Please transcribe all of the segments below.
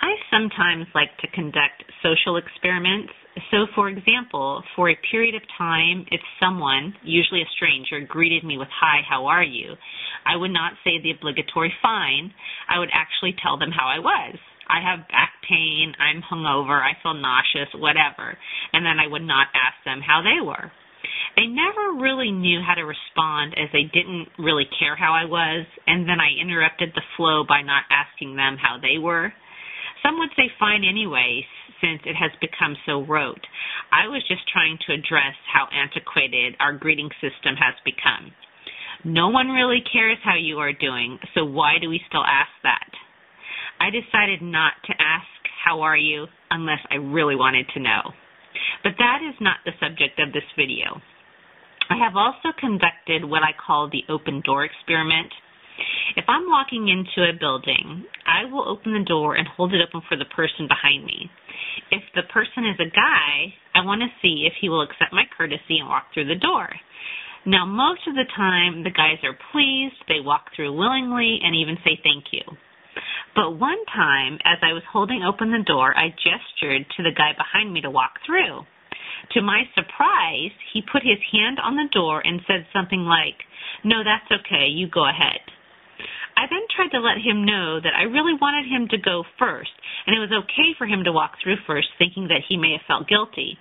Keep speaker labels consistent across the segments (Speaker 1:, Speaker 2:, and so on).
Speaker 1: I sometimes like to conduct social experiments. So, for example, for a period of time, if someone, usually a stranger, greeted me with, "Hi, how are you?" I would not say the obligatory "fine." I would actually tell them how I was. I have back pain, I'm hungover, I feel nauseous, whatever. And then I would not ask them how they were. They never really knew how to respond, as they didn't really care how I was, and then I interrupted the flow by not asking them how they were. Some would say fine anyway, since it has become so rote. I was just trying to address how antiquated our greeting system has become. No one really cares how you are doing, so why do we still ask that? I decided not to ask how are you unless I really wanted to know. But that is not the subject of this video. I have also conducted what I call the open door experiment. If I'm walking into a building, I will open the door and hold it open for the person behind me. If the person is a guy, I want to see if he will accept my courtesy and walk through the door. Now, most of the time, the guys are pleased, they walk through willingly, and even say thank you. But one time, as I was holding open the door, I gestured to the guy behind me to walk through. To my surprise, he put his hand on the door and said something like, "No, that's okay, you go ahead." I then tried to let him know that I really wanted him to go first, and it was okay for him to walk through first, thinking that he may have felt guilty.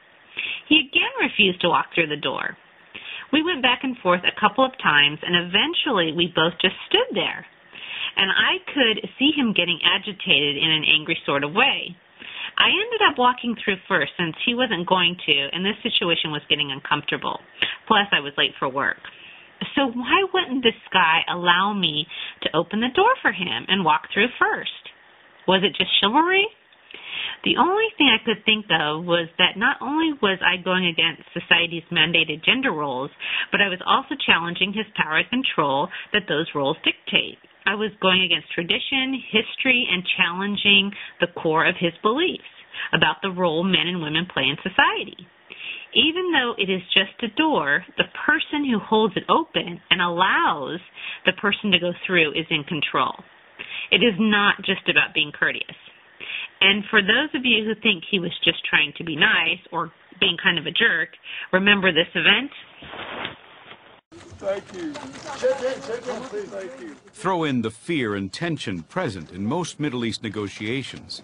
Speaker 1: He again refused to walk through the door. We went back and forth a couple of times, and eventually we both just stood there. And I could see him getting agitated in an angry sort of way. I ended up walking through first since he wasn't going to, and this situation was getting uncomfortable. Plus, I was late for work. So why wouldn't this guy allow me to open the door for him and walk through first? Was it just chivalry? The only thing I could think of was that not only was I going against society's mandated gender roles, but I was also challenging his power and control that those roles dictate. I was going against tradition, history, and challenging the core of his beliefs about the role men and women play in society. Even though it is just a door, the person who holds it open and allows the person to go through is in control. It is not just about being courteous. And for those of you who think he was just trying to be nice or being kind of a jerk, remember this event.
Speaker 2: Thank you. Check in, please. Thank you.
Speaker 3: Throw in the fear and tension present in most Middle East negotiations,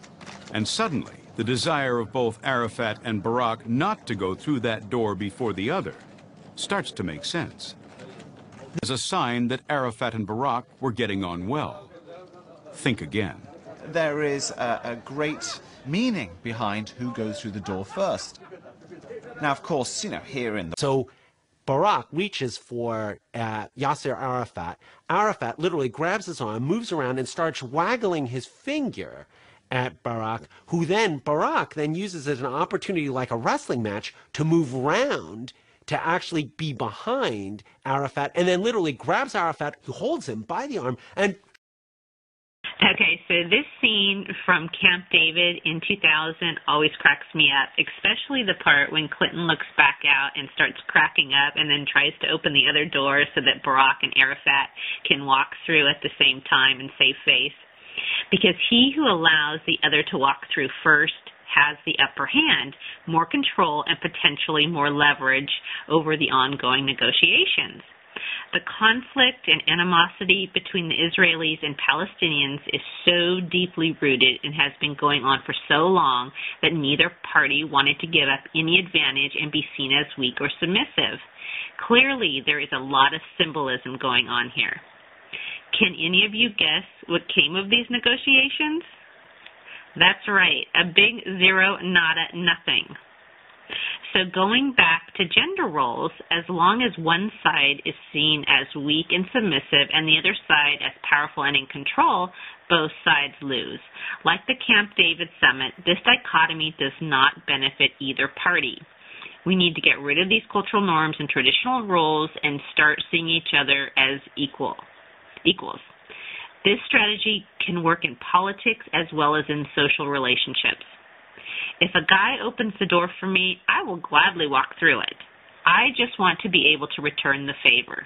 Speaker 3: and suddenly the desire of both Arafat and Barak not to go through that door before the other starts to make sense. As a sign that Arafat and Barak were getting on well. Think again.
Speaker 4: There is a great meaning behind who goes through the door first. Now, of course, here in the...
Speaker 5: So Barak reaches for Yasser Arafat. Arafat literally grabs his arm, moves around, and starts waggling his finger at Barak, Barak then uses it as an opportunity, like a wrestling match, to move around to actually be behind Arafat, and then literally grabs Arafat, who holds him by the arm, and...
Speaker 1: Okay, so this scene from Camp David in 2000 always cracks me up, especially the part when Clinton looks back out and starts cracking up and then tries to open the other door so that Barak and Arafat can walk through at the same time and save face. Because he who allows the other to walk through first has the upper hand, more control, and potentially more leverage over the ongoing negotiations. The conflict and animosity between the Israelis and Palestinians is so deeply rooted and has been going on for so long that neither party wanted to give up any advantage and be seen as weak or submissive. Clearly, there is a lot of symbolism going on here. Can any of you guess what came of these negotiations? That's right, a big zero, nada, nothing. So going back to gender roles, as long as one side is seen as weak and submissive and the other side as powerful and in control, both sides lose. Like the Camp David summit, this dichotomy does not benefit either party. We need to get rid of these cultural norms and traditional roles and start seeing each other as equals. This strategy can work in politics as well as in social relationships. If a guy opens the door for me, I will gladly walk through it. I just want to be able to return the favor.